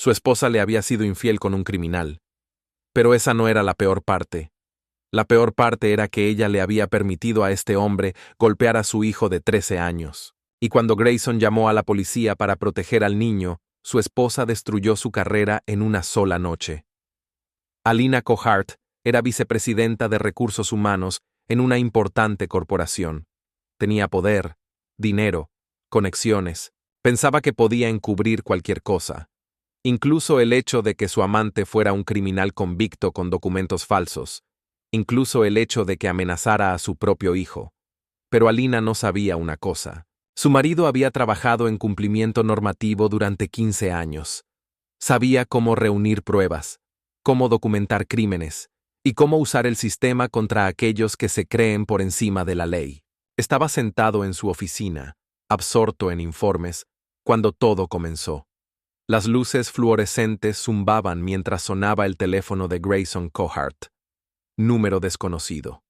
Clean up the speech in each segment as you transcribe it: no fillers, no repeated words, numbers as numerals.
Su esposa le había sido infiel con un criminal. Pero esa no era la peor parte. La peor parte era que ella le había permitido a este hombre golpear a su hijo de 13 años. Y cuando Grayson llamó a la policía para proteger al niño, su esposa destruyó su carrera en una sola noche. Alina Cohart era vicepresidenta de Recursos Humanos en una importante corporación. Tenía poder, dinero, conexiones. Pensaba que podía encubrir cualquier cosa. Incluso el hecho de que su amante fuera un criminal convicto con documentos falsos. Incluso el hecho de que amenazara a su propio hijo. Pero Alina no sabía una cosa. Su marido había trabajado en cumplimiento normativo durante 15 años. Sabía cómo reunir pruebas, cómo documentar crímenes, y cómo usar el sistema contra aquellos que se creen por encima de la ley. Estaba sentado en su oficina, absorto en informes, cuando todo comenzó. Las luces fluorescentes zumbaban mientras sonaba el teléfono de Grayson Cohart. Número desconocido.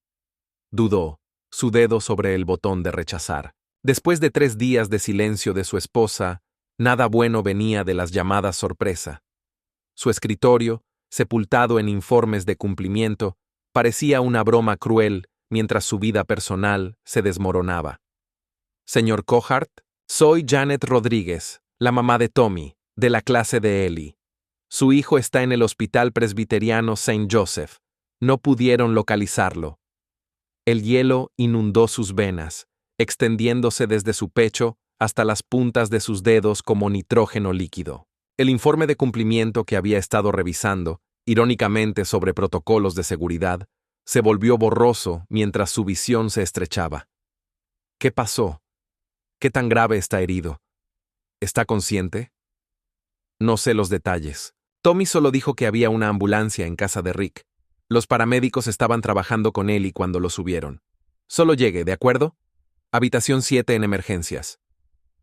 Dudó, su dedo sobre el botón de rechazar. Después de 3 días de silencio de su esposa, nada bueno venía de las llamadas sorpresa. Su escritorio, sepultado en informes de cumplimiento, parecía una broma cruel mientras su vida personal se desmoronaba. Señor Cohart, soy Janet Rodríguez, la mamá de Tommy, de la clase de Ellie. Su hijo está en el Hospital Presbiteriano St. Joseph. No pudieron localizarlo. El hielo inundó sus venas, extendiéndose desde su pecho hasta las puntas de sus dedos como nitrógeno líquido. El informe de cumplimiento que había estado revisando, irónicamente sobre protocolos de seguridad, se volvió borroso mientras su visión se estrechaba. ¿Qué pasó? ¿Qué tan grave está herido? ¿Está consciente? No sé los detalles. Tommy solo dijo que había una ambulancia en casa de Rick. Los paramédicos estaban trabajando con él y cuando lo subieron. Solo llegue, ¿de acuerdo? Habitación 7 en emergencias.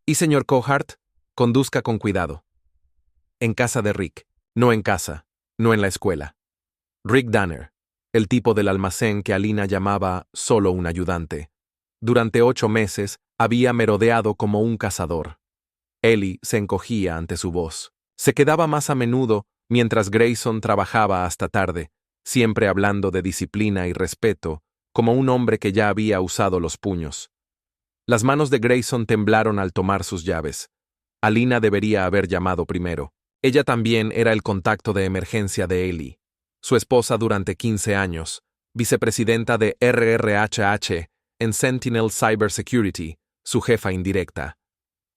Y señor Cohart, conduzca con cuidado. En casa de Rick, no en casa, no en la escuela. Rick Danner, el tipo del almacén que Alina llamaba solo un ayudante. Durante 8 meses había merodeado como un cazador. Ellie se encogía ante su voz. Se quedaba más a menudo mientras Grayson trabajaba hasta tarde, siempre hablando de disciplina y respeto, como un hombre que ya había usado los puños. Las manos de Grayson temblaron al tomar sus llaves. Alina debería haber llamado primero. Ella también era el contacto de emergencia de Ellie, su esposa durante 15 años, vicepresidenta de RRHH en Sentinel Cybersecurity, su jefa indirecta.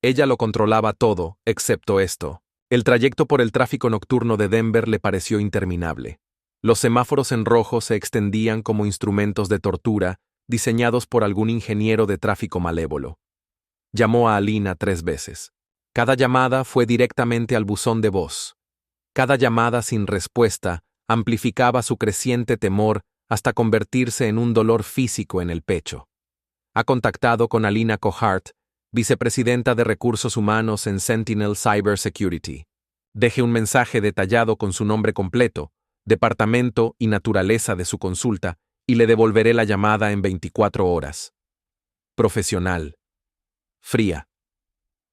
Ella lo controlaba todo, excepto esto. El trayecto por el tráfico nocturno de Denver le pareció interminable. Los semáforos en rojo se extendían como instrumentos de tortura diseñados por algún ingeniero de tráfico malévolo. Llamó a Alina 3 veces. Cada llamada fue directamente al buzón de voz. Cada llamada sin respuesta amplificaba su creciente temor hasta convertirse en un dolor físico en el pecho. Ha contactado con Alina Cohart, vicepresidenta de Recursos Humanos en Sentinel Cybersecurity. Deje un mensaje detallado con su nombre completo, departamento y naturaleza de su consulta, y le devolveré la llamada en 24 horas. Profesional. Fría.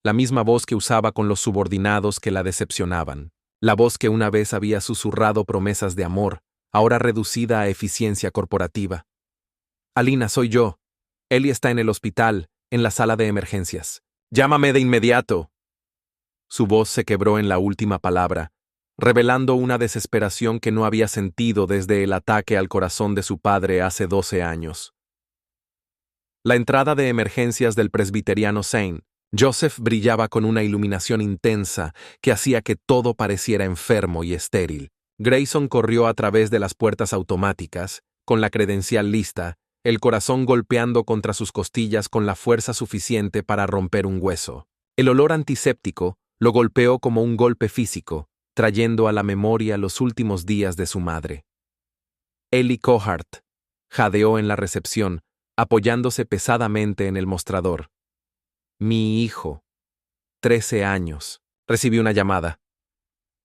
La misma voz que usaba con los subordinados que la decepcionaban. La voz que una vez había susurrado promesas de amor, ahora reducida a eficiencia corporativa. Alina, soy yo. Ellie está en el hospital, en la sala de emergencias. Llámame de inmediato. Su voz se quebró en la última palabra, revelando una desesperación que no había sentido desde el ataque al corazón de su padre hace 12 años. La entrada de emergencias del Presbiteriano St. Joseph brillaba con una iluminación intensa que hacía que todo pareciera enfermo y estéril. Grayson corrió a través de las puertas automáticas, con la credencial lista, el corazón golpeando contra sus costillas con la fuerza suficiente para romper un hueso. El olor antiséptico lo golpeó como un golpe físico, trayendo a la memoria los últimos días de su madre. Ellie Cohart jadeó en la recepción, apoyándose pesadamente en el mostrador. Mi hijo. 13 años. Recibí una llamada.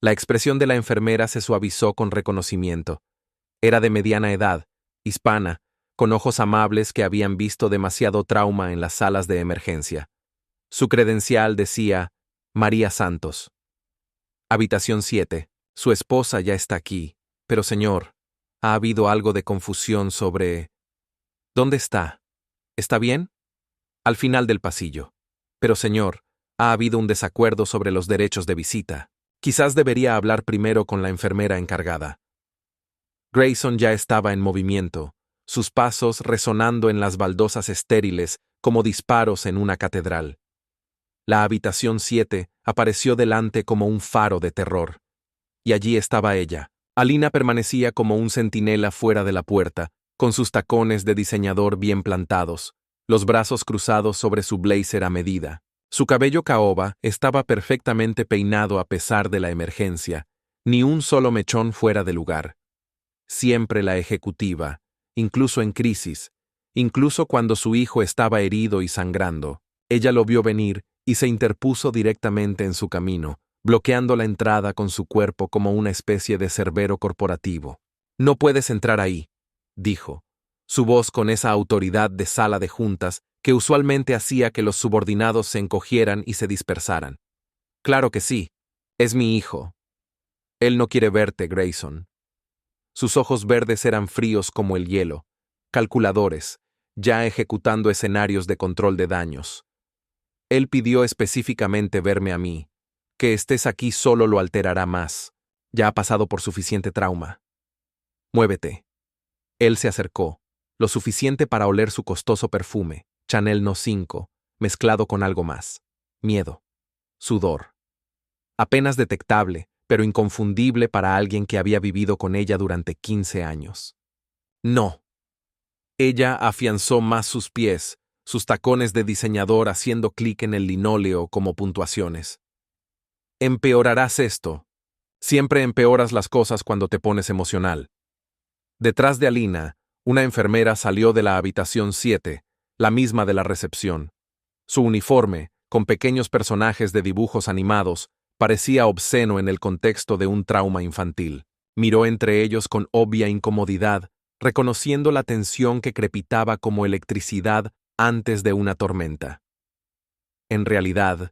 La expresión de la enfermera se suavizó con reconocimiento. Era de mediana edad, hispana, con ojos amables que habían visto demasiado trauma en las salas de emergencia. Su credencial decía María Santos. Habitación 7. Su esposa ya está aquí. Pero señor, ha habido algo de confusión sobre... ¿Dónde está? ¿Está bien? Al final del pasillo. Pero señor, ha habido un desacuerdo sobre los derechos de visita. Quizás debería hablar primero con la enfermera encargada. Grayson ya estaba en movimiento, sus pasos resonando en las baldosas estériles como disparos en una catedral. La habitación 7 apareció delante como un faro de terror. Y allí estaba ella. Alina permanecía como un centinela fuera de la puerta, con sus tacones de diseñador bien plantados, los brazos cruzados sobre su blazer a medida. Su cabello caoba estaba perfectamente peinado a pesar de la emergencia, ni un solo mechón fuera de lugar. Siempre la ejecutiva, incluso en crisis, incluso cuando su hijo estaba herido y sangrando. Ella lo vio venir y se interpuso directamente en su camino, bloqueando la entrada con su cuerpo como una especie de cerbero corporativo. «No puedes entrar ahí», dijo, su voz con esa autoridad de sala de juntas que usualmente hacía que los subordinados se encogieran y se dispersaran. «Claro que sí, es mi hijo. Él no quiere verte, Grayson». Sus ojos verdes eran fríos como el hielo, calculadores, ya ejecutando escenarios de control de daños. Él pidió específicamente verme a mí. Que estés aquí solo lo alterará más. Ya ha pasado por suficiente trauma. Muévete. Él se acercó, lo suficiente para oler su costoso perfume, Chanel No. 5, mezclado con algo más. Miedo. Sudor. Apenas detectable, pero inconfundible para alguien que había vivido con ella durante 15 años. No. Ella afianzó más sus pies, sus tacones de diseñador haciendo clic en el linóleo como puntuaciones. Empeorarás esto. Siempre empeoras las cosas cuando te pones emocional. Detrás de Alina, una enfermera salió de la habitación 7, la misma de la recepción. Su uniforme, con pequeños personajes de dibujos animados, parecía obsceno en el contexto de un trauma infantil. Miró entre ellos con obvia incomodidad, reconociendo la tensión que crepitaba como electricidad antes de una tormenta. En realidad,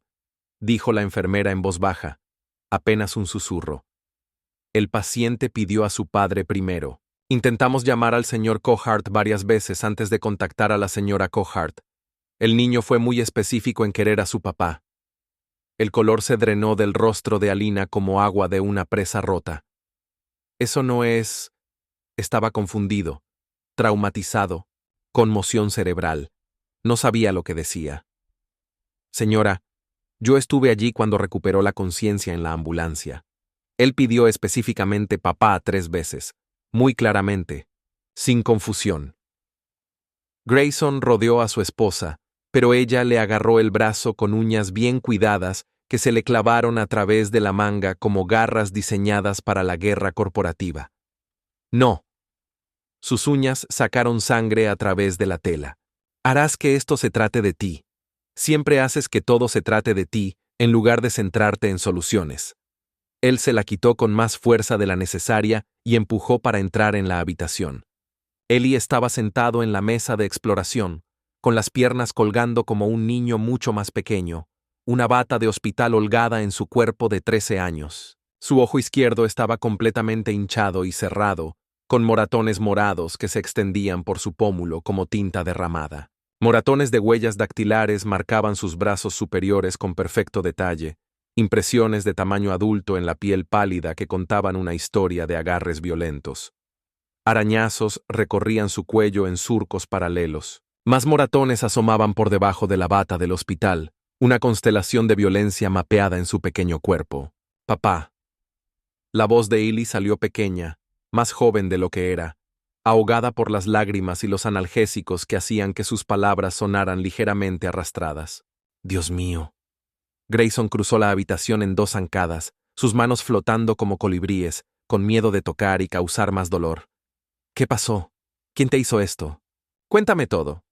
dijo la enfermera en voz baja, apenas un susurro. El paciente pidió a su padre primero. Intentamos llamar al señor Cohart varias veces antes de contactar a la señora Cohart. El niño fue muy específico en querer a su papá. El color se drenó del rostro de Alina como agua de una presa rota. Eso no es... Estaba confundido, traumatizado, conmoción cerebral. No sabía lo que decía. Señora, yo estuve allí cuando recuperó la conciencia en la ambulancia. Él pidió específicamente papá 3 veces, muy claramente, sin confusión. Grayson rodeó a su esposa, pero ella le agarró el brazo con uñas bien cuidadas que se le clavaron a través de la manga como garras diseñadas para la guerra corporativa. No. Sus uñas sacaron sangre a través de la tela. Harás que esto se trate de ti. Siempre haces que todo se trate de ti, en lugar de centrarte en soluciones. Él se la quitó con más fuerza de la necesaria y empujó para entrar en la habitación. Eli estaba sentado en la mesa de exploración, con las piernas colgando como un niño mucho más pequeño, una bata de hospital holgada en su cuerpo de 13 años. Su ojo izquierdo estaba completamente hinchado y cerrado, con moratones morados que se extendían por su pómulo como tinta derramada. Moratones de huellas dactilares marcaban sus brazos superiores con perfecto detalle, impresiones de tamaño adulto en la piel pálida que contaban una historia de agarres violentos. Arañazos recorrían su cuello en surcos paralelos. Más moratones asomaban por debajo de la bata del hospital, una constelación de violencia mapeada en su pequeño cuerpo. Papá. La voz de Eli salió pequeña, más joven de lo que era, ahogada por las lágrimas y los analgésicos que hacían que sus palabras sonaran ligeramente arrastradas. Dios mío. Grayson cruzó la habitación en 2 zancadas, sus manos flotando como colibríes, con miedo de tocar y causar más dolor. ¿Qué pasó? ¿Quién te hizo esto? Cuéntame todo.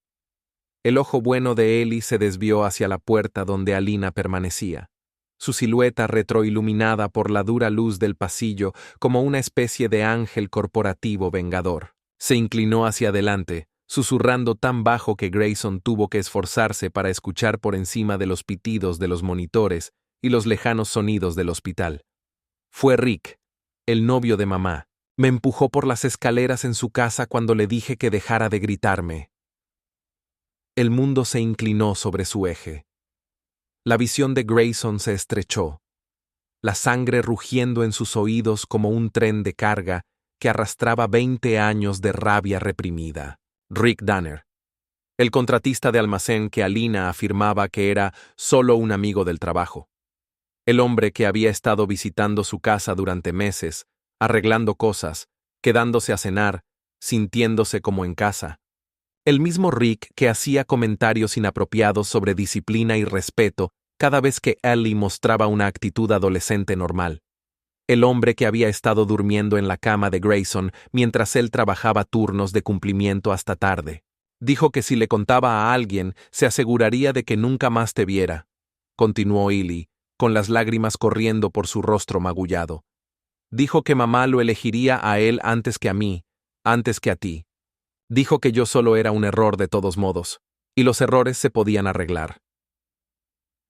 El ojo bueno de Eli se desvió hacia la puerta donde Alina permanecía, su silueta retroiluminada por la dura luz del pasillo como una especie de ángel corporativo vengador. Se inclinó hacia adelante, susurrando tan bajo que Grayson tuvo que esforzarse para escuchar por encima de los pitidos de los monitores y los lejanos sonidos del hospital. Fue Rick, el novio de mamá. Me empujó por las escaleras en su casa cuando le dije que dejara de gritarme. El mundo se inclinó sobre su eje. La visión de Grayson se estrechó, la sangre rugiendo en sus oídos como un tren de carga que arrastraba 20 años de rabia reprimida. Rick Danner, el contratista de almacén que Alina afirmaba que era solo un amigo del trabajo. El hombre que había estado visitando su casa durante meses, arreglando cosas, quedándose a cenar, sintiéndose como en casa. El mismo Rick que hacía comentarios inapropiados sobre disciplina y respeto cada vez que Ellie mostraba una actitud adolescente normal. El hombre que había estado durmiendo en la cama de Grayson mientras él trabajaba turnos de cumplimiento hasta tarde. Dijo que si le contaba a alguien, se aseguraría de que nunca más te viera. Continuó Ellie, con las lágrimas corriendo por su rostro magullado. Dijo que mamá lo elegiría a él antes que a mí, antes que a ti. Dijo que yo solo era un error de todos modos, y los errores se podían arreglar.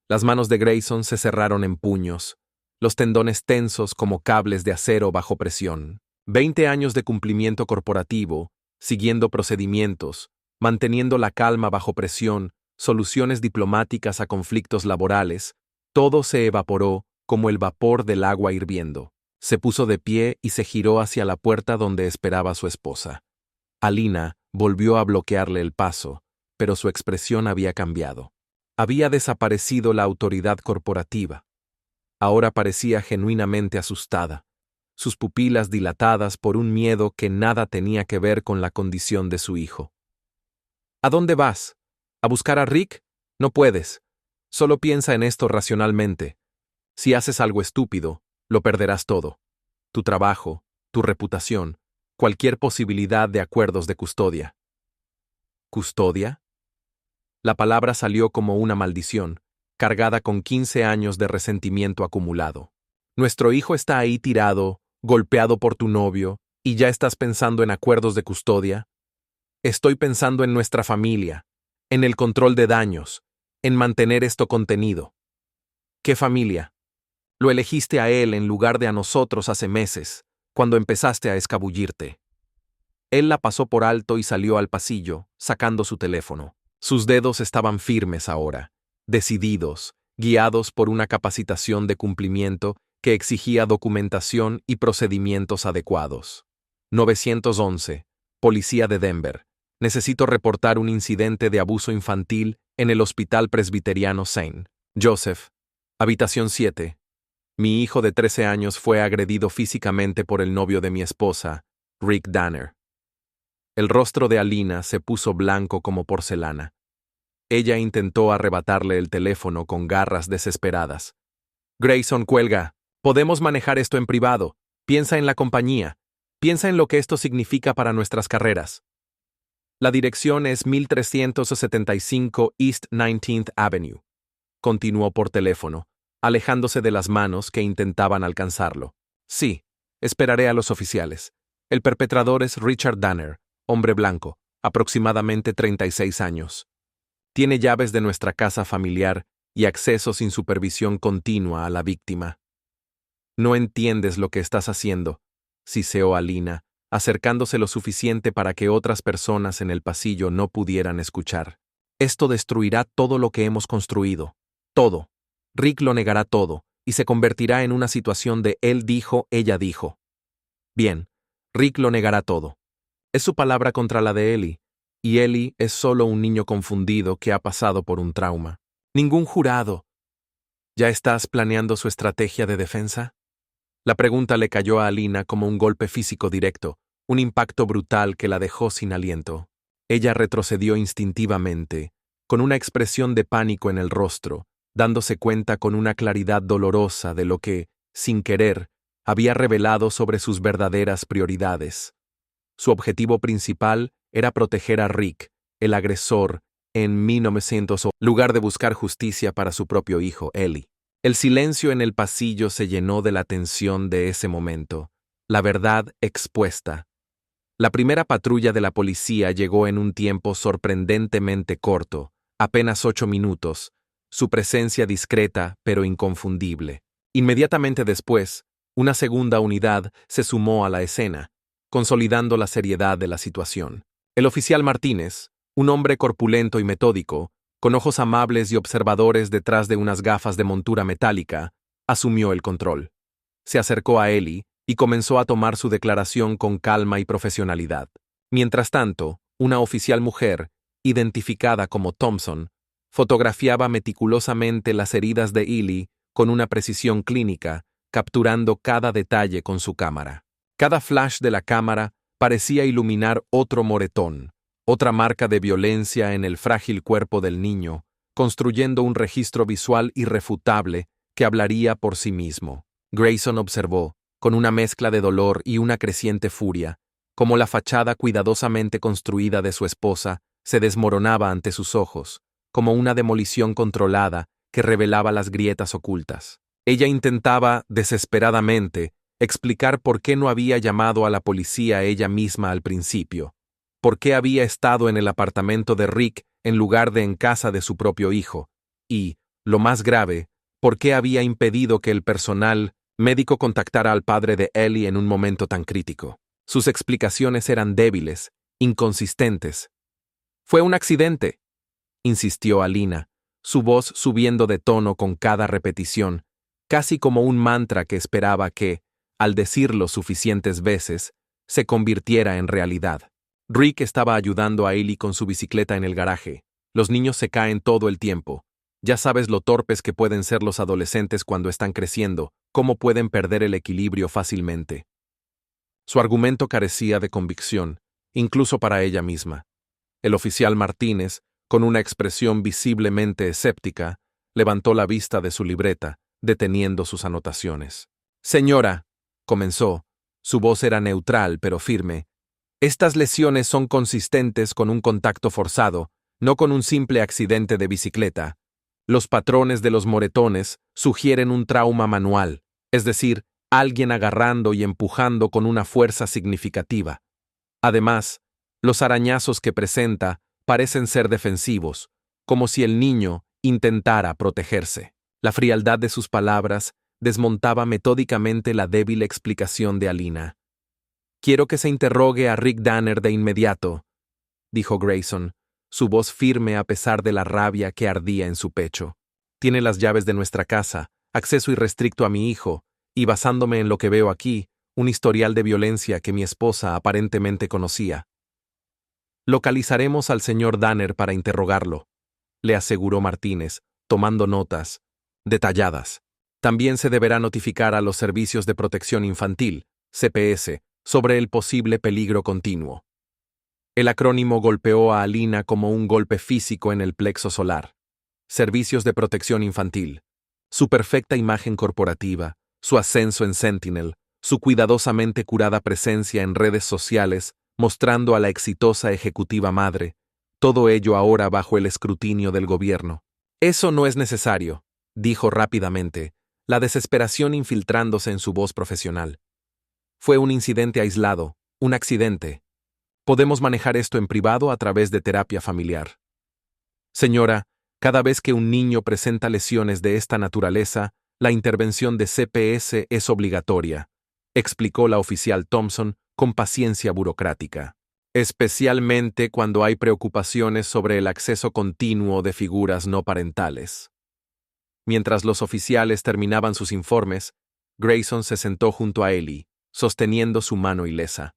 Las manos de Grayson se cerraron en puños, los tendones tensos como cables de acero bajo presión. 20 años de cumplimiento corporativo, siguiendo procedimientos, manteniendo la calma bajo presión, soluciones diplomáticas a conflictos laborales, todo se evaporó como el vapor del agua hirviendo. Se puso de pie y se giró hacia la puerta donde esperaba su esposa. Alina volvió a bloquearle el paso, pero su expresión había cambiado. Había desaparecido la autoridad corporativa. Ahora parecía genuinamente asustada, sus pupilas dilatadas por un miedo que nada tenía que ver con la condición de su hijo. ¿A dónde vas? ¿A buscar a Rick? No puedes. Solo piensa en esto racionalmente. Si haces algo estúpido, lo perderás todo. Tu trabajo, tu reputación, cualquier posibilidad de acuerdos de custodia. ¿Custodia? La palabra salió como una maldición, cargada con 15 años de resentimiento acumulado. Nuestro hijo está ahí tirado, golpeado por tu novio, y ya estás pensando en acuerdos de custodia. Estoy pensando en nuestra familia, en el control de daños, en mantener esto contenido. ¿Qué familia? Lo elegiste a él en lugar de a nosotros hace meses, cuando empezaste a escabullirte. Él la pasó por alto y salió al pasillo, sacando su teléfono. Sus dedos estaban firmes ahora, decididos, guiados por una capacitación de cumplimiento que exigía documentación y procedimientos adecuados. 911, Policía de Denver. Necesito reportar un incidente de abuso infantil en el Hospital Presbiteriano St. Joseph. Habitación 7. Mi hijo de 13 años fue agredido físicamente por el novio de mi esposa, Rick Danner. El rostro de Alina se puso blanco como porcelana. Ella intentó arrebatarle el teléfono con garras desesperadas. Grayson, cuelga. Podemos manejar esto en privado. Piensa en la compañía. Piensa en lo que esto significa para nuestras carreras. La dirección es 1375 East 19th Avenue. Continuó por teléfono, alejándose de las manos que intentaban alcanzarlo. Sí, esperaré a los oficiales. El perpetrador es Richard Danner, hombre blanco, aproximadamente 36 años. Tiene llaves de nuestra casa familiar y acceso sin supervisión continua a la víctima. No entiendes lo que estás haciendo, siseó Alina, acercándose lo suficiente para que otras personas en el pasillo no pudieran escuchar. Esto destruirá todo lo que hemos construido. Todo. Rick lo negará todo, y se convertirá en una situación de él dijo, ella dijo. Bien, Rick lo negará todo. Es su palabra contra la de Ellie, y Ellie es solo un niño confundido que ha pasado por un trauma. Ningún jurado. ¿Ya estás planeando su estrategia de defensa? La pregunta le cayó a Alina como un golpe físico directo, un impacto brutal que la dejó sin aliento. Ella retrocedió instintivamente, con una expresión de pánico en el rostro, dándose cuenta con una claridad dolorosa de lo que, sin querer, había revelado sobre sus verdaderas prioridades. Su objetivo principal era proteger a Rick, el agresor, en 1900, lugar de buscar justicia para su propio hijo, Ellie. El silencio en el pasillo se llenó de la tensión de ese momento, la verdad expuesta. La primera patrulla de la policía llegó en un tiempo sorprendentemente corto, apenas 8 minutos, su presencia discreta pero inconfundible. Inmediatamente después, Una segunda unidad se sumó a la escena, consolidando la seriedad de la situación. El oficial Martínez, un hombre corpulento y metódico, con ojos amables y observadores detrás de unas gafas de montura metálica, asumió el control. Se acercó a Ellie y comenzó a tomar su declaración con calma y profesionalidad. Mientras tanto, una oficial mujer, identificada como Thompson, fotografiaba meticulosamente las heridas de Ellie con una precisión clínica, capturando cada detalle con su cámara. Cada flash de la cámara parecía iluminar otro moretón, otra marca de violencia en el frágil cuerpo del niño, construyendo un registro visual irrefutable que hablaría por sí mismo. Grayson observó, con una mezcla de dolor y una creciente furia, cómo la fachada cuidadosamente construida de su esposa se desmoronaba ante sus ojos, como una demolición controlada que revelaba las grietas ocultas. Ella intentaba, desesperadamente, explicar por qué no había llamado a la policía ella misma al principio, por qué había estado en el apartamento de Rick en lugar de en casa de su propio hijo, y, lo más grave, por qué había impedido que el personal médico contactara al padre de Ellie en un momento tan crítico. Sus explicaciones eran débiles, inconsistentes. «Fue un accidente», insistió Alina, su voz subiendo de tono con cada repetición, casi como un mantra que esperaba que, al decirlo suficientes veces, se convirtiera en realidad. Rick estaba ayudando a Ellie con su bicicleta en el garaje. Los niños se caen todo el tiempo. Ya sabes lo torpes que pueden ser los adolescentes cuando están creciendo, cómo pueden perder el equilibrio fácilmente. Su argumento carecía de convicción, incluso para ella misma. El oficial Martínez, con una expresión visiblemente escéptica, levantó la vista de su libreta, deteniendo sus anotaciones. «Señora», comenzó, su voz era neutral pero firme, «estas lesiones son consistentes con un contacto forzado, no con un simple accidente de bicicleta. Los patrones de los moretones sugieren un trauma manual, es decir, alguien agarrando y empujando con una fuerza significativa. Además, los arañazos que presenta parecen ser defensivos, como si el niño intentara protegerse». La frialdad de sus palabras desmontaba metódicamente la débil explicación de Alina. «Quiero que se interrogue a Rick Danner de inmediato», dijo Grayson, su voz firme a pesar de la rabia que ardía en su pecho. «Tiene las llaves de nuestra casa, acceso irrestricto a mi hijo, y basándome en lo que veo aquí, un historial de violencia que mi esposa aparentemente conocía. Localizaremos al señor Danner para interrogarlo», le aseguró Martínez, tomando notas detalladas. «También se deberá notificar a los Servicios de Protección Infantil, CPS, sobre el posible peligro continuo». El acrónimo golpeó a Alina como un golpe físico en el plexo solar. Servicios de Protección Infantil. Su perfecta imagen corporativa, su ascenso en Sentinel, su cuidadosamente curada presencia en redes sociales, mostrando a la exitosa ejecutiva madre, todo ello ahora bajo el escrutinio del gobierno. «Eso no es necesario», dijo rápidamente, la desesperación infiltrándose en su voz profesional. «Fue un incidente aislado, un accidente. Podemos manejar esto en privado a través de terapia familiar. Señora, cada vez que un niño presenta lesiones de esta naturaleza, la intervención de CPS es obligatoria», explicó la oficial Thompson con paciencia burocrática. «Especialmente cuando hay preocupaciones sobre el acceso continuo de figuras no parentales». Mientras los oficiales terminaban sus informes, Grayson se sentó junto a Ellie, sosteniendo su mano ilesa.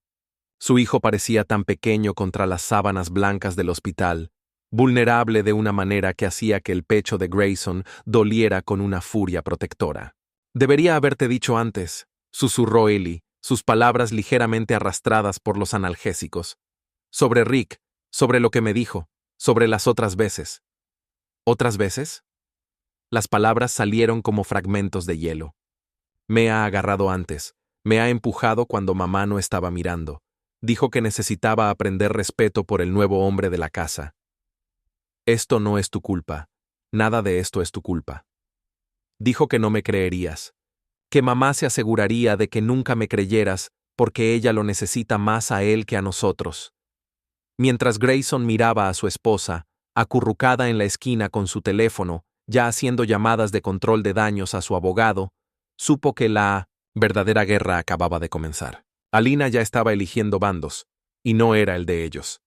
Su hijo parecía tan pequeño contra las sábanas blancas del hospital, vulnerable de una manera que hacía que el pecho de Grayson doliera con una furia protectora. «Debería haberte dicho antes», susurró Ellie, sus palabras ligeramente arrastradas por los analgésicos. «Sobre Rick, sobre lo que me dijo, sobre las otras veces». «¿Otras veces?». Las palabras salieron como fragmentos de hielo. «Me ha agarrado antes, me ha empujado cuando mamá no estaba mirando. Dijo que necesitaba aprender respeto por el nuevo hombre de la casa. Esto no es tu culpa, nada de esto es tu culpa. Dijo que no me creerías, que mamá se aseguraría de que nunca me creyeras porque ella lo necesita más a él que a nosotros». Mientras Grayson miraba a su esposa, acurrucada en la esquina con su teléfono, ya haciendo llamadas de control de daños a su abogado, supo que la Verdadera guerra acababa de comenzar. Alina ya estaba eligiendo bandos, y no era el de ellos.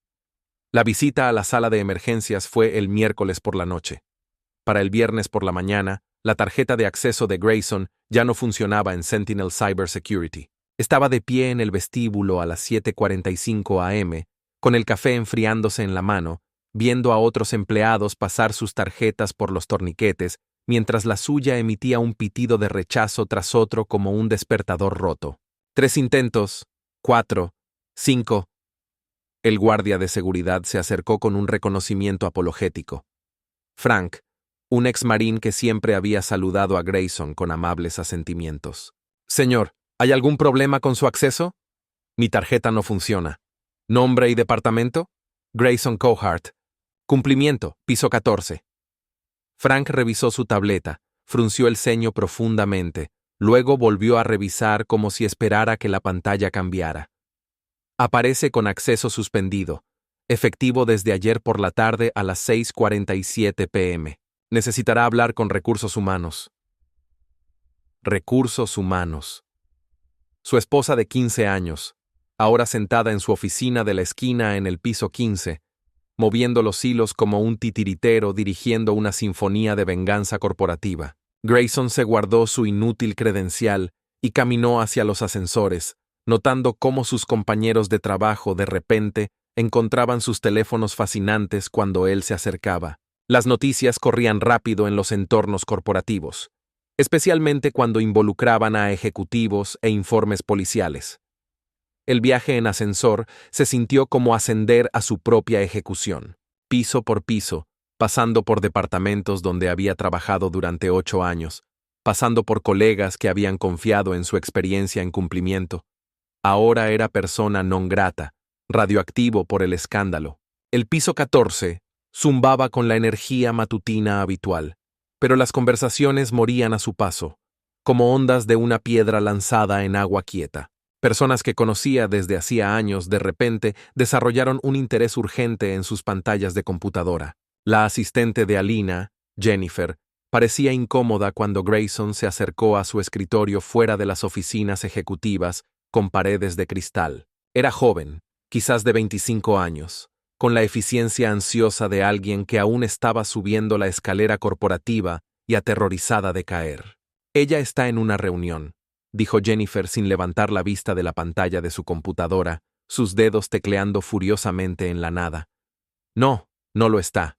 La visita a la sala de emergencias fue el miércoles por la noche. Para el viernes por la mañana, la tarjeta de acceso de Grayson ya no funcionaba en Sentinel Cybersecurity. Estaba de pie en el vestíbulo a las 7:45 am, con el café enfriándose en la mano, viendo a otros empleados pasar sus tarjetas por los torniquetes, mientras la suya emitía un pitido de rechazo tras otro como un despertador roto. 3 intentos, 4, 5. El guardia de seguridad se acercó con un reconocimiento apologético. Frank, un ex-marín que siempre había saludado a Grayson con amables asentimientos. Señor, ¿hay algún problema con su acceso? Mi tarjeta no funciona. ¿Nombre y departamento? Grayson Cohart. Cumplimiento, piso 14. Frank revisó su tableta, frunció el ceño profundamente, luego volvió a revisar como si esperara que la pantalla cambiara. Aparece con acceso suspendido, efectivo desde ayer por la tarde a las 6:47 p.m. Necesitará hablar con recursos humanos. Recursos humanos. Su esposa de 15 años, ahora sentada en su oficina de la esquina en el piso 15, moviendo los hilos como un titiritero dirigiendo una sinfonía de venganza corporativa. Grayson se guardó su inútil credencial y caminó hacia los ascensores, notando cómo sus compañeros de trabajo de repente encontraban sus teléfonos fascinantes cuando él se acercaba. Las noticias corrían rápido en los entornos corporativos, especialmente cuando involucraban a ejecutivos e informes policiales. El viaje en ascensor se sintió como ascender a su propia ejecución, piso por piso, pasando por departamentos donde había trabajado durante 8 años, pasando por colegas que habían confiado en su experiencia en cumplimiento. Ahora era persona non grata, radioactivo por el escándalo. El piso 14 zumbaba con la energía matutina habitual, pero las conversaciones morían a su paso, como ondas de una piedra lanzada en agua quieta. Personas que conocía desde hacía años de repente desarrollaron un interés urgente en sus pantallas de computadora. La asistente de Alina, Jennifer, parecía incómoda cuando Grayson se acercó a su escritorio fuera de las oficinas ejecutivas con paredes de cristal. Era joven, quizás de 25 años, con la eficiencia ansiosa de alguien que aún estaba subiendo la escalera corporativa y aterrorizada de caer. Ella está en una reunión, dijo Jennifer sin levantar la vista de la pantalla de su computadora, sus dedos tecleando furiosamente en la nada. No, no lo está.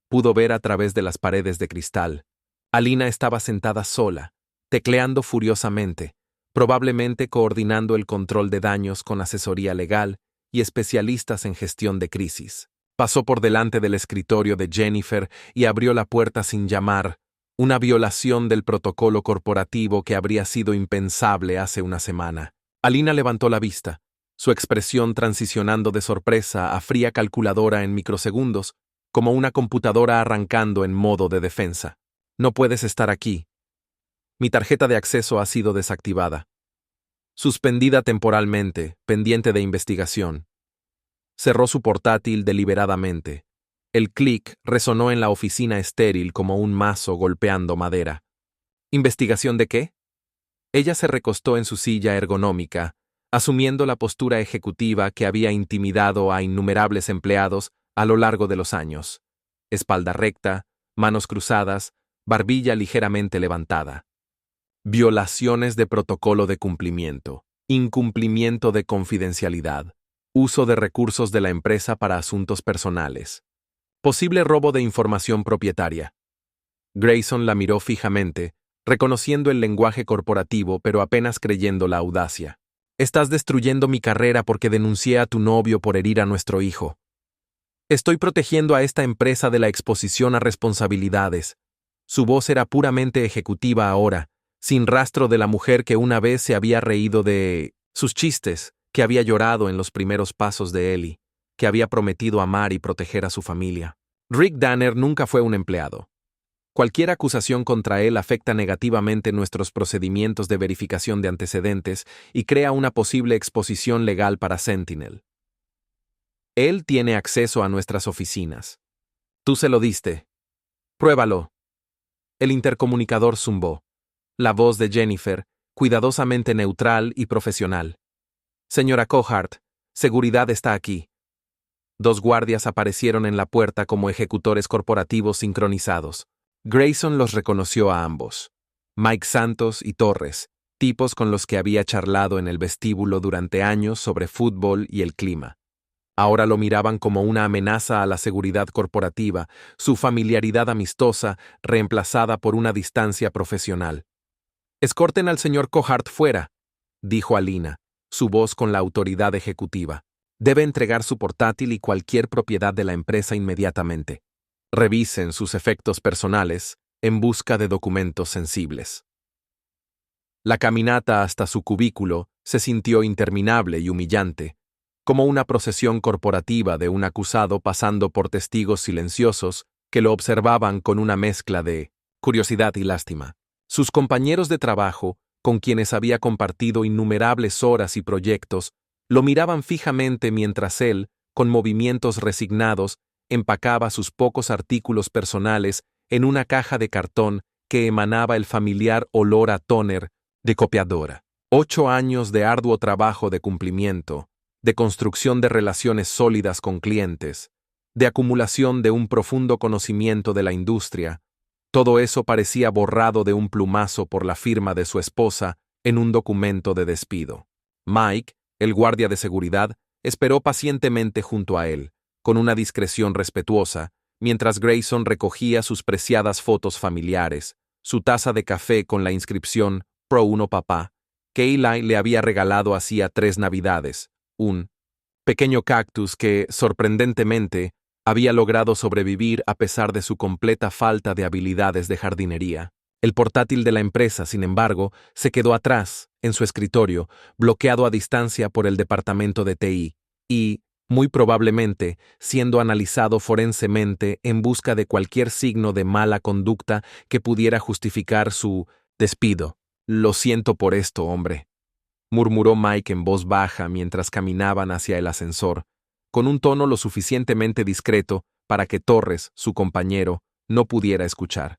Pudo ver a través de las paredes de cristal. Alina estaba sentada sola, tecleando furiosamente, probablemente coordinando el control de daños con asesoría legal y especialistas en gestión de crisis. Pasó por delante del escritorio de Jennifer y abrió la puerta sin llamar, una violación del protocolo corporativo que habría sido impensable hace una semana. Alina levantó la vista, su expresión transicionando de sorpresa a fría calculadora en microsegundos, como una computadora arrancando en modo de defensa. No puedes estar aquí. Mi tarjeta de acceso ha sido desactivada. Suspendida temporalmente, pendiente de investigación. Cerró su portátil deliberadamente. El clic resonó en la oficina estéril como un mazo golpeando madera. ¿Investigación de qué? Ella se recostó en su silla ergonómica, asumiendo la postura ejecutiva que había intimidado a innumerables empleados a lo largo de los años. Espalda recta, manos cruzadas, barbilla ligeramente levantada. Violaciones de protocolo de cumplimiento, incumplimiento de confidencialidad, uso de recursos de la empresa para asuntos personales. Posible robo de información propietaria. Grayson la miró fijamente, reconociendo el lenguaje corporativo pero apenas creyendo la audacia. Estás destruyendo mi carrera porque denuncié a tu novio por herir a nuestro hijo. Estoy protegiendo a esta empresa de la exposición a responsabilidades. Su voz era puramente ejecutiva ahora, sin rastro de la mujer que una vez se había reído de sus chistes, que había llorado en los primeros pasos de Ellie, que había prometido amar y proteger a su familia. Rick Danner nunca fue un empleado. Cualquier acusación contra él afecta negativamente nuestros procedimientos de verificación de antecedentes y crea una posible exposición legal para Sentinel. Él tiene acceso a nuestras oficinas. Tú se lo diste. Pruébalo. El intercomunicador zumbó. La voz de Jennifer, cuidadosamente neutral y profesional. Señora Cohart, seguridad está aquí. Dos guardias aparecieron en la puerta como ejecutores corporativos sincronizados. Grayson los reconoció a ambos. Mike Santos y Torres, tipos con los que había charlado en el vestíbulo durante años sobre fútbol y el clima. Ahora lo miraban como una amenaza a la seguridad corporativa, su familiaridad amistosa reemplazada por una distancia profesional. «Escorten al señor Cohart fuera», dijo Alina, su voz con la autoridad ejecutiva. «Debe entregar su portátil y cualquier propiedad de la empresa inmediatamente. Revisen sus efectos personales en busca de documentos sensibles». La caminata hasta su cubículo se sintió interminable y humillante, como una procesión corporativa de un acusado pasando por testigos silenciosos que lo observaban con una mezcla de curiosidad y lástima. Sus compañeros de trabajo, con quienes había compartido innumerables horas y proyectos, lo miraban fijamente mientras él, con movimientos resignados, empacaba sus pocos artículos personales en una caja de cartón que emanaba el familiar olor a tóner de copiadora. 8 años de arduo trabajo de cumplimiento, de construcción de relaciones sólidas con clientes, de acumulación de un profundo conocimiento de la industria, todo eso parecía borrado de un plumazo por la firma de su esposa en un documento de despido. Mike, el guardia de seguridad, esperó pacientemente junto a él, con una discreción respetuosa, mientras Grayson recogía sus preciadas fotos familiares, su taza de café con la inscripción Pro Uno Papá, que Eli le había regalado hacía 3 navidades, un pequeño cactus que, sorprendentemente, había logrado sobrevivir a pesar de su completa falta de habilidades de jardinería. El portátil de la empresa, sin embargo, se quedó atrás, en su escritorio, bloqueado a distancia por el departamento de TI, y, muy probablemente, siendo analizado forensemente en busca de cualquier signo de mala conducta que pudiera justificar su despido. «Lo siento por esto, hombre», murmuró Mike en voz baja mientras caminaban hacia el ascensor, con un tono lo suficientemente discreto para que Torres, su compañero, no pudiera escuchar.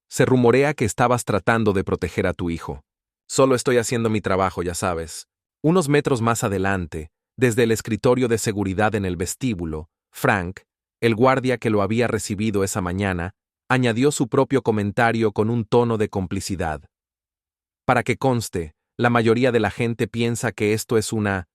«Se rumorea que estabas tratando de proteger a tu hijo. Solo estoy haciendo mi trabajo, ya sabes». Unos metros más adelante, desde el escritorio de seguridad en el vestíbulo, Frank, el guardia que lo había recibido esa mañana, añadió su propio comentario con un tono de complicidad. «Para que conste, la mayoría de la gente piensa que esto es una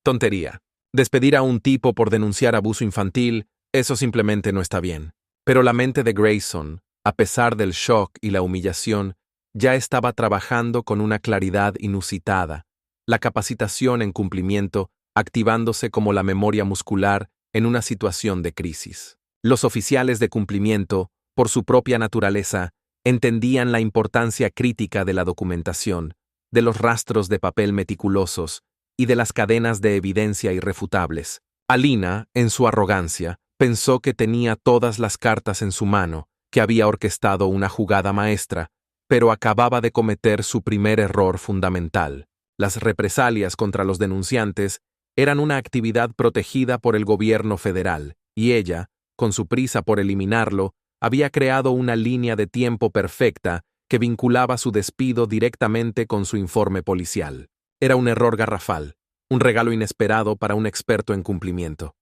tontería. Despedir a un tipo por denunciar abuso infantil, eso simplemente no está bien». Pero la mente de Grayson, a pesar del shock y la humillación, ya estaba trabajando con una claridad inusitada, la capacitación en cumplimiento activándose como la memoria muscular en una situación de crisis. Los oficiales de cumplimiento, por su propia naturaleza, entendían la importancia crítica de la documentación, de los rastros de papel meticulosos y de las cadenas de evidencia irrefutables. Alina, en su arrogancia, pensó que tenía todas las cartas en su mano, que había orquestado una jugada maestra, pero acababa de cometer su primer error fundamental. Las represalias contra los denunciantes eran una actividad protegida por el gobierno federal, y ella, con su prisa por eliminarlo, había creado una línea de tiempo perfecta que vinculaba su despido directamente con su informe policial. Era un error garrafal, un regalo inesperado para un experto en cumplimiento.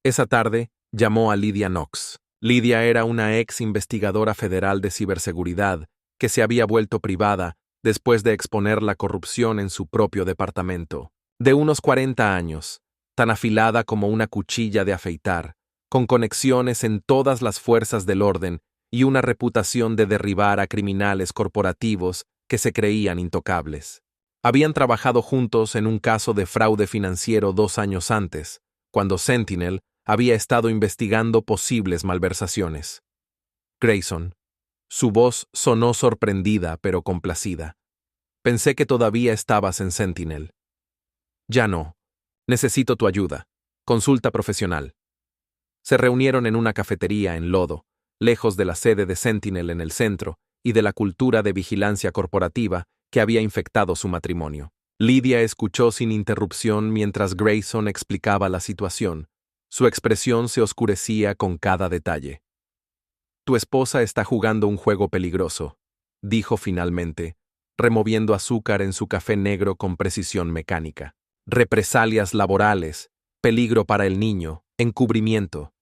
Esa tarde, llamó a Lydia Knox. Lydia era una ex investigadora federal de ciberseguridad que se había vuelto privada después de exponer la corrupción en su propio departamento. De unos 40 años, tan afilada como una cuchilla de afeitar, con conexiones en todas las fuerzas del orden y una reputación de derribar a criminales corporativos que se creían intocables. Habían trabajado juntos en un caso de fraude financiero 2 años antes, cuando Sentinel había estado investigando posibles malversaciones. Grayson. Su voz sonó sorprendida pero complacida. «Pensé que todavía estabas en Sentinel». «Ya no. Necesito tu ayuda. Consulta profesional». Se reunieron en una cafetería en Lodo, lejos de la sede de Sentinel en el centro y de la cultura de vigilancia corporativa que había infectado su matrimonio. Lydia escuchó sin interrupción mientras Grayson explicaba la situación. Su expresión se oscurecía con cada detalle. «Tu esposa está jugando un juego peligroso», dijo finalmente, removiendo azúcar en su café negro con precisión mecánica. Represalias laborales, peligro para el niño, encubrimiento.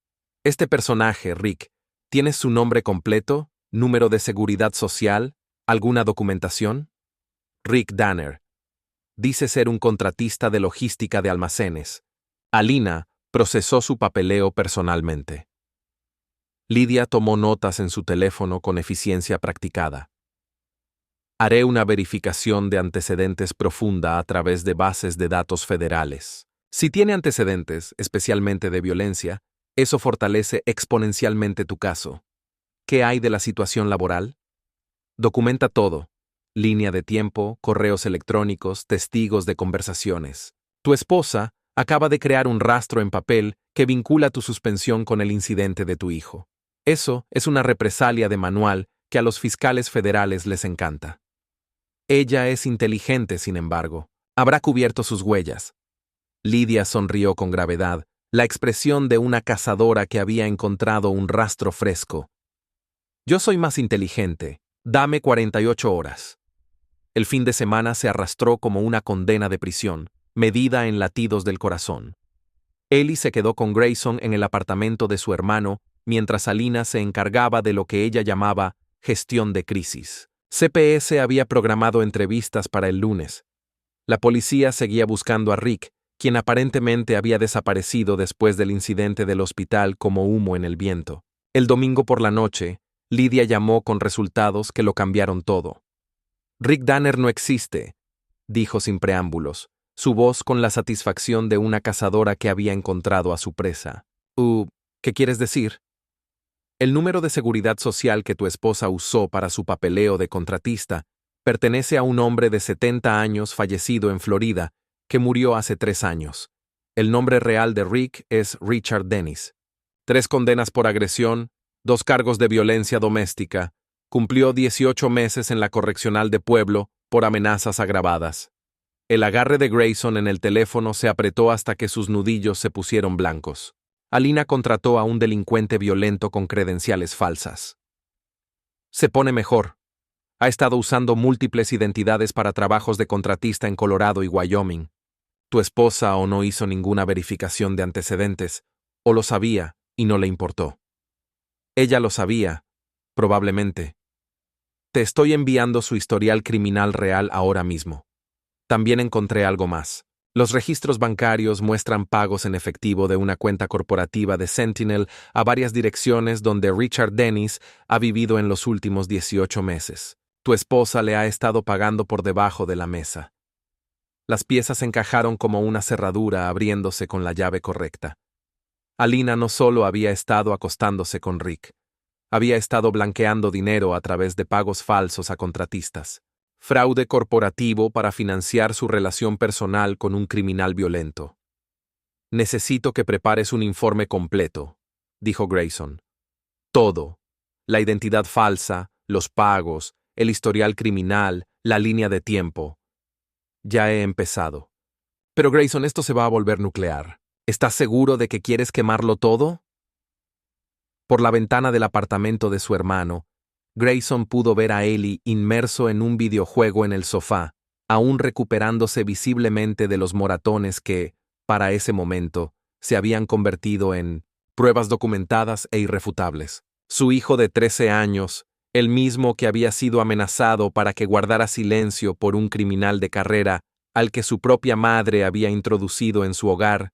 Este personaje, Rick, ¿tiene su nombre completo, número de seguridad social, alguna documentación? Rick Danner. Dice ser un contratista de logística de almacenes. Alina procesó su papeleo personalmente. Lidia tomó notas en su teléfono con eficiencia practicada. Haré una verificación de antecedentes profunda a través de bases de datos federales. Si tiene antecedentes, especialmente de violencia, eso fortalece exponencialmente tu caso. ¿Qué hay de la situación laboral? Documenta todo. Línea de tiempo, correos electrónicos, testigos de conversaciones. Tu esposa acaba de crear un rastro en papel que vincula tu suspensión con el incidente de tu hijo. Eso es una represalia de manual que a los fiscales federales les encanta. Ella es inteligente, sin embargo. Habrá cubierto sus huellas. Lidia sonrió con gravedad, la expresión de una cazadora que había encontrado un rastro fresco. Yo soy más inteligente. Dame 48 horas. El fin de semana se arrastró como una condena de prisión, medida en latidos del corazón. Ellie se quedó con Grayson en el apartamento de su hermano, mientras Alina se encargaba de lo que ella llamaba gestión de crisis. CPS había programado entrevistas para el lunes. La policía seguía buscando a Rick, quien aparentemente había desaparecido después del incidente del hospital como humo en el viento. El domingo por la noche, Lidia llamó con resultados que lo cambiaron todo. Rick Danner no existe, dijo sin preámbulos, su voz con la satisfacción de una cazadora que había encontrado a su presa. ¿Qué quieres decir? El número de seguridad social que tu esposa usó para su papeleo de contratista pertenece a un hombre de 70 años fallecido en Florida, que murió hace 3 años. El nombre real de Rick es Richard Dennis. 3 condenas por agresión, 2 cargos de violencia doméstica. Cumplió 18 meses en la correccional de Pueblo por amenazas agravadas. El agarre de Grayson en el teléfono se apretó hasta que sus nudillos se pusieron blancos. Alina contrató a un delincuente violento con credenciales falsas. Se pone mejor. Ha estado usando múltiples identidades para trabajos de contratista en Colorado y Wyoming. Tu esposa o no hizo ninguna verificación de antecedentes, o lo sabía y no le importó. Ella lo sabía, probablemente. Te estoy enviando su historial criminal real ahora mismo. También encontré algo más. Los registros bancarios muestran pagos en efectivo de una cuenta corporativa de Sentinel a varias direcciones donde Richard Dennis ha vivido en los últimos 18 meses. Tu esposa le ha estado pagando por debajo de la mesa. Las piezas encajaron como una cerradura abriéndose con la llave correcta. Alina no solo había estado acostándose con Rick, había estado blanqueando dinero a través de pagos falsos a contratistas. Fraude corporativo para financiar su relación personal con un criminal violento. Necesito que prepares un informe completo, dijo Grayson. Todo. La identidad falsa, los pagos, el historial criminal, la línea de tiempo. Ya he empezado. Pero Grayson, esto se va a volver nuclear. ¿Estás seguro de que quieres quemarlo todo? Por la ventana del apartamento de su hermano, Grayson pudo ver a Ellie inmerso en un videojuego en el sofá, aún recuperándose visiblemente de los moratones que, para ese momento, se habían convertido en pruebas documentadas e irrefutables. Su hijo de 13 años, el mismo que había sido amenazado para que guardara silencio por un criminal de carrera al que su propia madre había introducido en su hogar,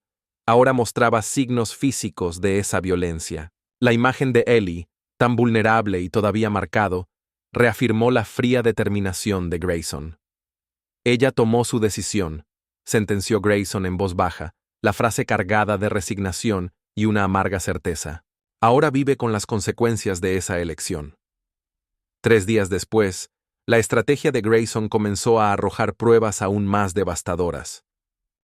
ahora mostraba signos físicos de esa violencia. La imagen de Ellie, tan vulnerable y todavía marcado, reafirmó la fría determinación de Grayson. Ella tomó su decisión, sentenció Grayson en voz baja, la frase cargada de resignación y una amarga certeza. Ahora vive con las consecuencias de esa elección. 3 días después, la estrategia de Grayson comenzó a arrojar pruebas aún más devastadoras.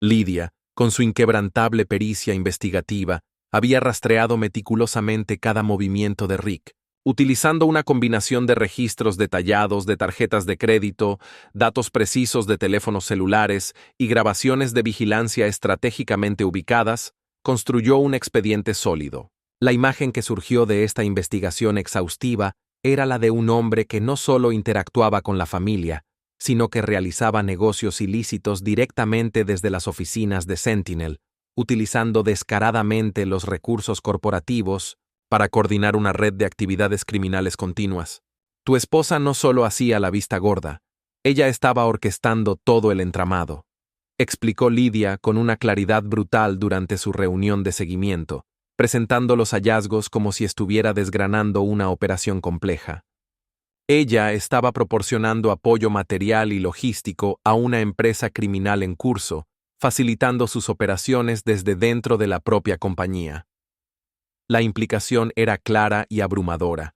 Lidia, con su inquebrantable pericia investigativa, había rastreado meticulosamente cada movimiento de Rick, utilizando una combinación de registros detallados de tarjetas de crédito, datos precisos de teléfonos celulares y grabaciones de vigilancia estratégicamente ubicadas, construyó un expediente sólido. La imagen que surgió de esta investigación exhaustiva era la de un hombre que no solo interactuaba con la familia, sino que realizaba negocios ilícitos directamente desde las oficinas de Sentinel, utilizando descaradamente los recursos corporativos para coordinar una red de actividades criminales continuas. Tu esposa no solo hacía la vista gorda, ella estaba orquestando todo el entramado, explicó Lydia con una claridad brutal durante su reunión de seguimiento, presentando los hallazgos como si estuviera desgranando una operación compleja. Ella estaba proporcionando apoyo material y logístico a una empresa criminal en curso, facilitando sus operaciones desde dentro de la propia compañía. La implicación era clara y abrumadora.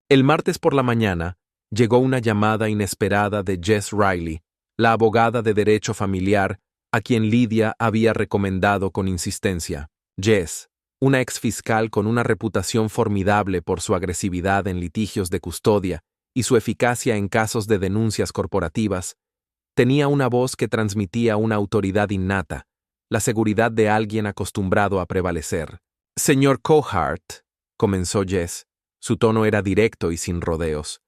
El martes por la mañana, llegó una llamada inesperada de Jess Riley, la abogada de derecho familiar, a quien Lydia había recomendado con insistencia. Jess, una exfiscal con una reputación formidable por su agresividad en litigios de custodia y su eficacia en casos de denuncias corporativas, tenía una voz que transmitía una autoridad innata, la seguridad de alguien acostumbrado a prevalecer. Señor Cohart, comenzó Jess, su tono era directo y sin rodeos.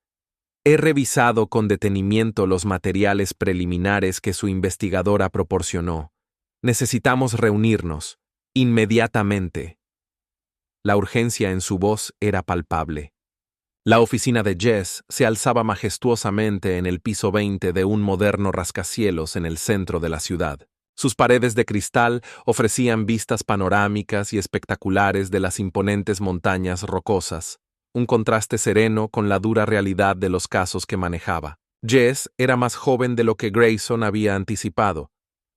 He revisado con detenimiento los materiales preliminares que su investigadora proporcionó. Necesitamos reunirnos, inmediatamente. La urgencia en su voz era palpable. La oficina de Jess se alzaba majestuosamente en el piso 20 de un moderno rascacielos en el centro de la ciudad. Sus paredes de cristal ofrecían vistas panorámicas y espectaculares de las imponentes montañas rocosas, un contraste sereno con la dura realidad de los casos que manejaba. Jess era más joven de lo que Grayson había anticipado,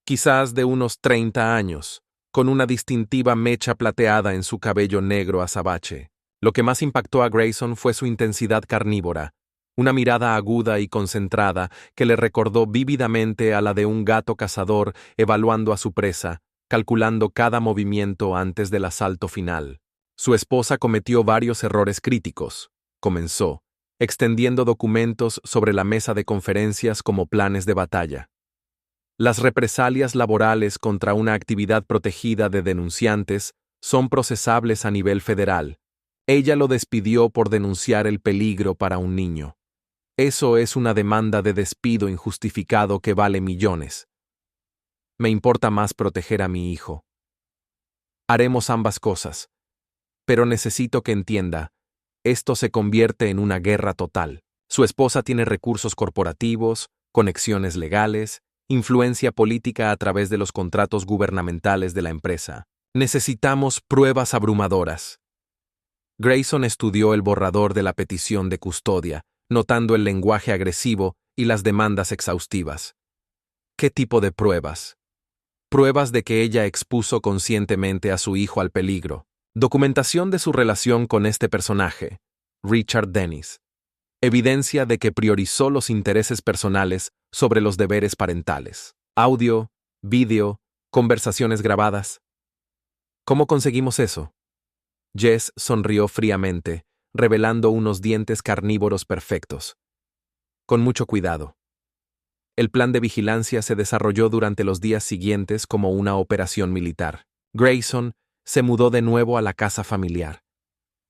quizás de unos 30 años, con una distintiva mecha plateada en su cabello negro azabache. Lo que más impactó a Grayson fue su intensidad carnívora, una mirada aguda y concentrada que le recordó vívidamente a la de un gato cazador evaluando a su presa, calculando cada movimiento antes del asalto final. Su esposa cometió varios errores críticos, comenzó, extendiendo documentos sobre la mesa de conferencias como planes de batalla. Las represalias laborales contra una actividad protegida de denunciantes son procesables a nivel federal. Ella lo despidió por denunciar el peligro para un niño. Eso es una demanda de despido injustificado que vale millones. Me importa más proteger a mi hijo. Haremos ambas cosas. Pero necesito que entienda, esto se convierte en una guerra total. Su esposa tiene recursos corporativos, conexiones legales, influencia política a través de los contratos gubernamentales de la empresa. Necesitamos pruebas abrumadoras. Grayson estudió el borrador de la petición de custodia, notando el lenguaje agresivo y las demandas exhaustivas. ¿Qué tipo de pruebas? Pruebas de que ella expuso conscientemente a su hijo al peligro. Documentación de su relación con este personaje, Richard Dennis. Evidencia de que priorizó los intereses personales sobre los deberes parentales. Audio, vídeo, conversaciones grabadas. ¿Cómo conseguimos eso? Jess sonrió fríamente, revelando unos dientes carnívoros perfectos. Con mucho cuidado. El plan de vigilancia se desarrolló durante los días siguientes como una operación militar. Grayson se mudó de nuevo a la casa familiar.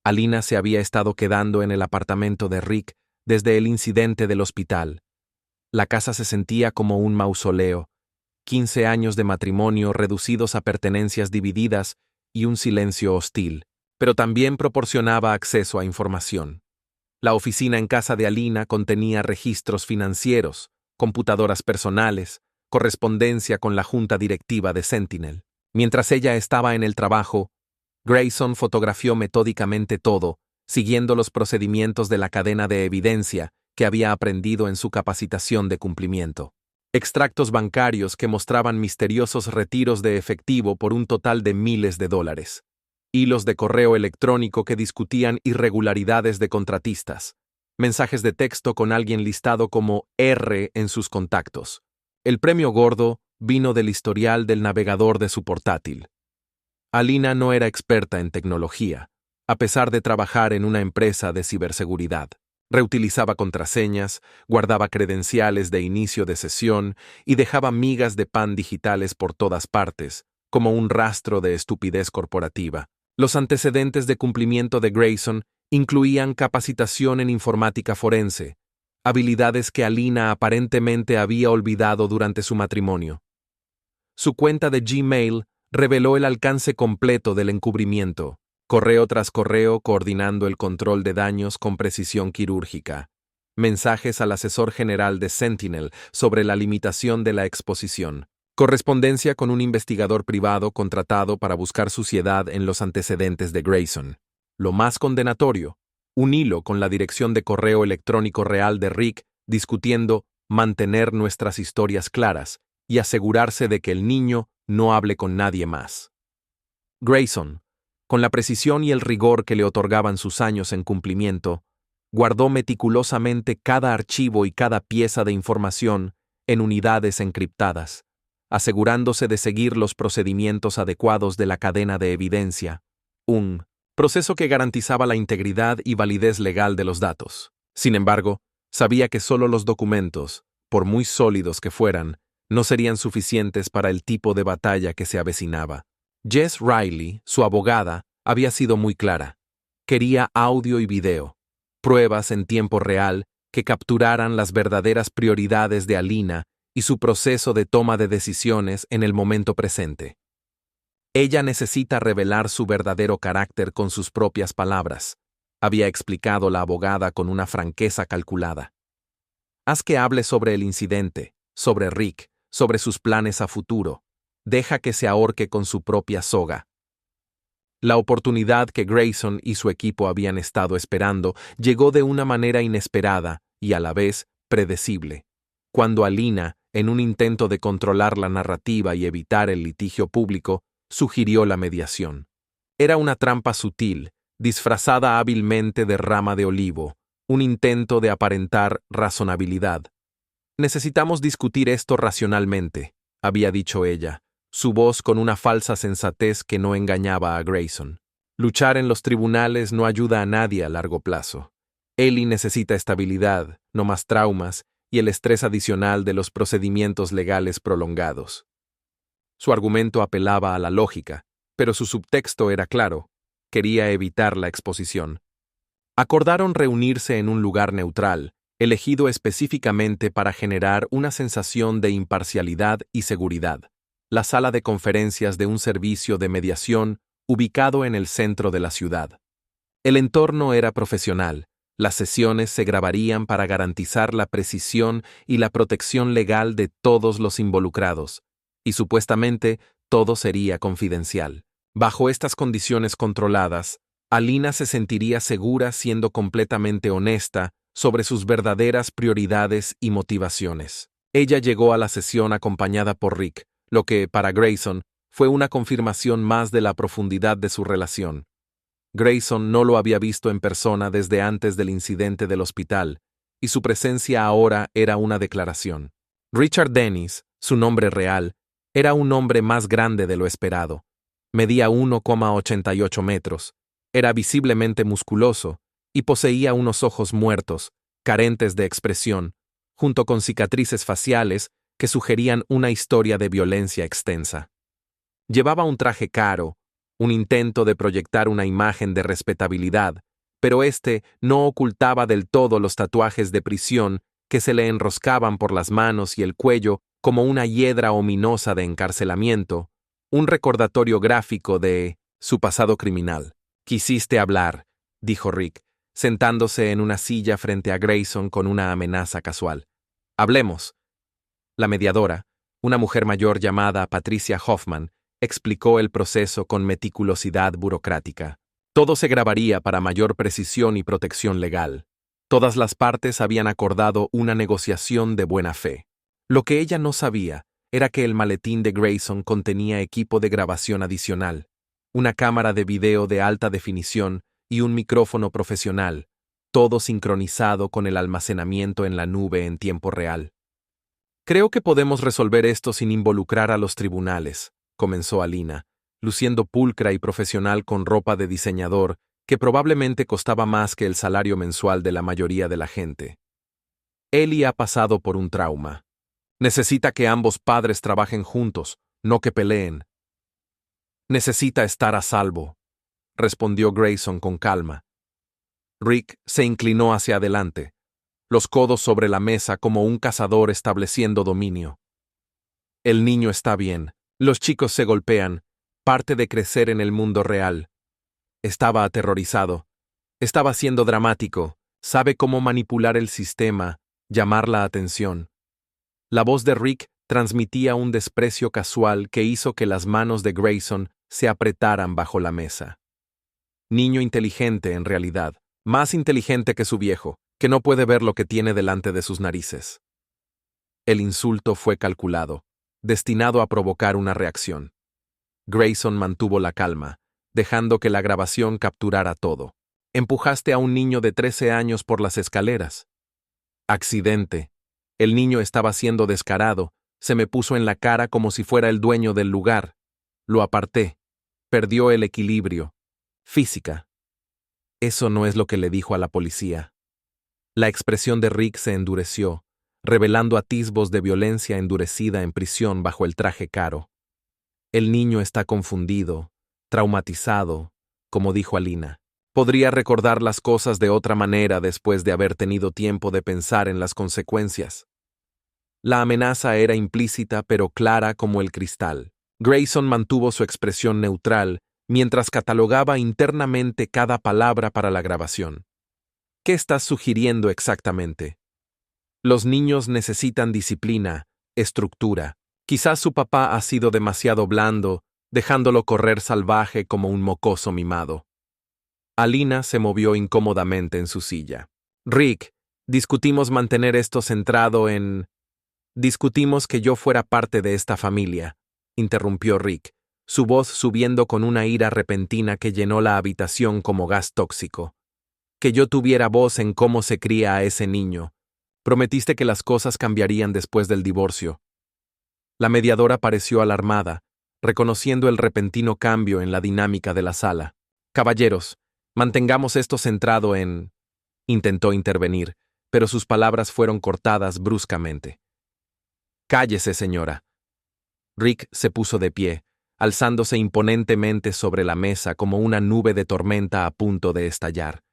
Alina se había estado quedando en el apartamento de Rick desde el incidente del hospital. La casa se sentía como un mausoleo, 15 años de matrimonio reducidos a pertenencias divididas y un silencio hostil, pero también proporcionaba acceso a información. La oficina en casa de Alina contenía registros financieros, computadoras personales, correspondencia con la junta directiva de Sentinel. Mientras ella estaba en el trabajo, Grayson fotografió metódicamente todo, siguiendo los procedimientos de la cadena de evidencia que había aprendido en su capacitación de cumplimiento. Extractos bancarios que mostraban misteriosos retiros de efectivo por un total de miles de dólares. Hilos de correo electrónico que discutían irregularidades de contratistas. Mensajes de texto con alguien listado como R en sus contactos. El premio gordo vino del historial del navegador de su portátil. Alina no era experta en tecnología, a pesar de trabajar en una empresa de ciberseguridad. Reutilizaba contraseñas, guardaba credenciales de inicio de sesión y dejaba migas de pan digitales por todas partes, como un rastro de estupidez corporativa. Los antecedentes de cumplimiento de Grayson incluían capacitación en informática forense, habilidades que Alina aparentemente había olvidado durante su matrimonio. Su cuenta de Gmail reveló el alcance completo del encubrimiento, correo tras correo coordinando el control de daños con precisión quirúrgica, mensajes al asesor general de Sentinel sobre la limitación de la exposición, correspondencia con un investigador privado contratado para buscar suciedad en los antecedentes de Grayson. Lo más condenatorio, un hilo con la dirección de correo electrónico real de Rick discutiendo mantener nuestras historias claras y asegurarse de que el niño no hable con nadie más. Grayson, con la precisión y el rigor que le otorgaban sus años en cumplimiento, guardó meticulosamente cada archivo y cada pieza de información en unidades encriptadas, asegurándose de seguir los procedimientos adecuados de la cadena de evidencia, un proceso que garantizaba la integridad y validez legal de los datos. Sin embargo, sabía que solo los documentos, por muy sólidos que fueran, no serían suficientes para el tipo de batalla que se avecinaba. Jess Riley, su abogada, había sido muy clara. Quería audio y video, pruebas en tiempo real que capturaran las verdaderas prioridades de Alina y su proceso de toma de decisiones en el momento presente. Ella necesita revelar su verdadero carácter con sus propias palabras, había explicado la abogada con una franqueza calculada. Haz que hable sobre el incidente, sobre Rick, sobre sus planes a futuro. Deja que se ahorque con su propia soga. La oportunidad que Grayson y su equipo habían estado esperando llegó de una manera inesperada y a la vez predecible, cuando Alina, en un intento de controlar la narrativa y evitar el litigio público, sugirió la mediación. Era una trampa sutil, disfrazada hábilmente de rama de olivo, un intento de aparentar razonabilidad. Necesitamos discutir esto racionalmente, había dicho ella, su voz con una falsa sensatez que no engañaba a Grayson. Luchar en los tribunales no ayuda a nadie a largo plazo. Ellie necesita estabilidad, no más traumas, y el estrés adicional de los procedimientos legales prolongados. Su argumento apelaba a la lógica, pero su subtexto era claro. Quería evitar la exposición. Acordaron reunirse en un lugar neutral, elegido específicamente para generar una sensación de imparcialidad y seguridad, la sala de conferencias de un servicio de mediación ubicado en el centro de la ciudad. El entorno era profesional, las sesiones se grabarían para garantizar la precisión y la protección legal de todos los involucrados, y supuestamente todo sería confidencial. Bajo estas condiciones controladas, Alina se sentiría segura siendo completamente honesta sobre sus verdaderas prioridades y motivaciones. Ella llegó a la sesión acompañada por Rick, lo que, para Grayson, fue una confirmación más de la profundidad de su relación. Grayson no lo había visto en persona desde antes del incidente del hospital, y su presencia ahora era una declaración. Richard Dennis, su nombre real, era un hombre más grande de lo esperado. Medía 1,88 metros, era visiblemente musculoso, y poseía unos ojos muertos, carentes de expresión, junto con cicatrices faciales que sugerían una historia de violencia extensa. Llevaba un traje caro, un intento de proyectar una imagen de respetabilidad, pero este no ocultaba del todo los tatuajes de prisión que se le enroscaban por las manos y el cuello como una hiedra ominosa de encarcelamiento, un recordatorio gráfico de su pasado criminal. «Quisiste hablar», dijo Rick, sentándose en una silla frente a Grayson con una amenaza casual. «Hablemos». La mediadora, una mujer mayor llamada Patricia Hoffman, explicó el proceso con meticulosidad burocrática. Todo se grabaría para mayor precisión y protección legal. Todas las partes habían acordado una negociación de buena fe. Lo que ella no sabía era que el maletín de Grayson contenía equipo de grabación adicional, una cámara de video de alta definición y un micrófono profesional, todo sincronizado con el almacenamiento en la nube en tiempo real. «Creo que podemos resolver esto sin involucrar a los tribunales», comenzó Alina, luciendo pulcra y profesional con ropa de diseñador que probablemente costaba más que el salario mensual de la mayoría de la gente. Ellie ha pasado por un trauma. Necesita que ambos padres trabajen juntos, no que peleen. Necesita estar a salvo, respondió Grayson con calma. Rick se inclinó hacia adelante. los codos sobre la mesa como un cazador estableciendo dominio. El niño está bien. Los chicos se golpean. Parte de crecer en el mundo real. Estaba aterrorizado. Estaba siendo dramático. Sabe cómo manipular el sistema, llamar la atención. La voz de Rick transmitía un desprecio casual que hizo que las manos de Grayson se apretaran bajo la mesa. Niño inteligente, en realidad, más inteligente que su viejo, que no puede ver lo que tiene delante de sus narices. El insulto fue calculado, destinado a provocar una reacción. Grayson mantuvo la calma, dejando que la grabación capturara todo. Empujaste a un niño de 13 años por las escaleras. Accidente. El niño estaba siendo descarado, se me puso en la cara como si fuera el dueño del lugar. Lo aparté. Perdió el equilibrio. Física. Eso no es lo que le dijo a la policía. La expresión de Rick se endureció, revelando atisbos de violencia endurecida en prisión bajo el traje caro. El niño está confundido, traumatizado, como dijo Alina. Podría recordar las cosas de otra manera después de haber tenido tiempo de pensar en las consecuencias. La amenaza era implícita pero clara como el cristal. Grayson mantuvo su expresión neutral mientras catalogaba internamente cada palabra para la grabación. ¿Qué estás sugiriendo exactamente? Los niños necesitan disciplina, estructura. Quizás su papá ha sido demasiado blando, dejándolo correr salvaje como un mocoso mimado. Alina se movió incómodamente en su silla. Rick, discutimos mantener esto centrado en... Discutimos que yo fuera parte de esta familia, interrumpió Rick, su voz subiendo con una ira repentina que llenó la habitación como gas tóxico. Que yo tuviera voz en cómo se cría a ese niño. Prometiste que las cosas cambiarían después del divorcio. La mediadora pareció alarmada, reconociendo el repentino cambio en la dinámica de la sala. Caballeros, mantengamos esto centrado en... Intentó intervenir, pero sus palabras fueron cortadas bruscamente. Cállese, señora. Rick se puso de pie, alzándose imponentemente sobre la mesa como una nube de tormenta a punto de estallar.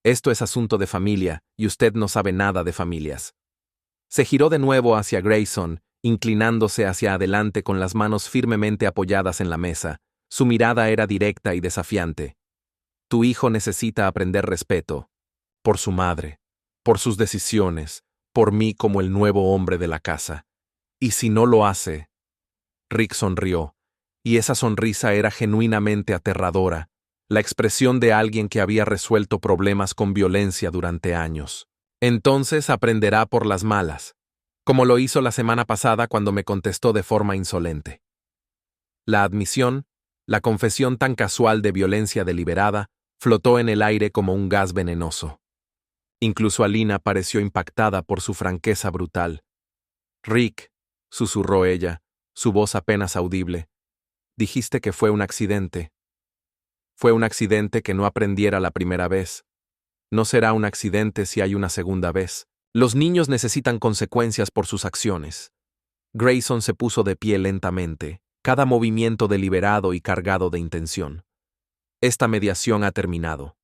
Esto es asunto de familia, y usted no sabe nada de familias. Se giró de nuevo hacia Grayson, inclinándose hacia adelante con las manos firmemente apoyadas en la mesa. Su mirada era directa y desafiante. Tu hijo necesita aprender respeto. Por su madre, por sus decisiones, por mí como el nuevo hombre de la casa. Y si no lo hace... Rick sonrió, y esa sonrisa era genuinamente aterradora, la expresión de alguien que había resuelto problemas con violencia durante años. Entonces aprenderá por las malas, como lo hizo la semana pasada cuando me contestó de forma insolente. La admisión, la confesión tan casual de violencia deliberada, flotó en el aire como un gas venenoso. Incluso Alina pareció impactada por su franqueza brutal. Rick, susurró ella, su voz apenas audible, dijiste que fue un accidente. Fue un accidente que no aprendiera la primera vez. No será un accidente si hay una segunda vez. Los niños necesitan consecuencias por sus acciones. Grayson se puso de pie lentamente, cada movimiento deliberado y cargado de intención. Esta mediación ha terminado.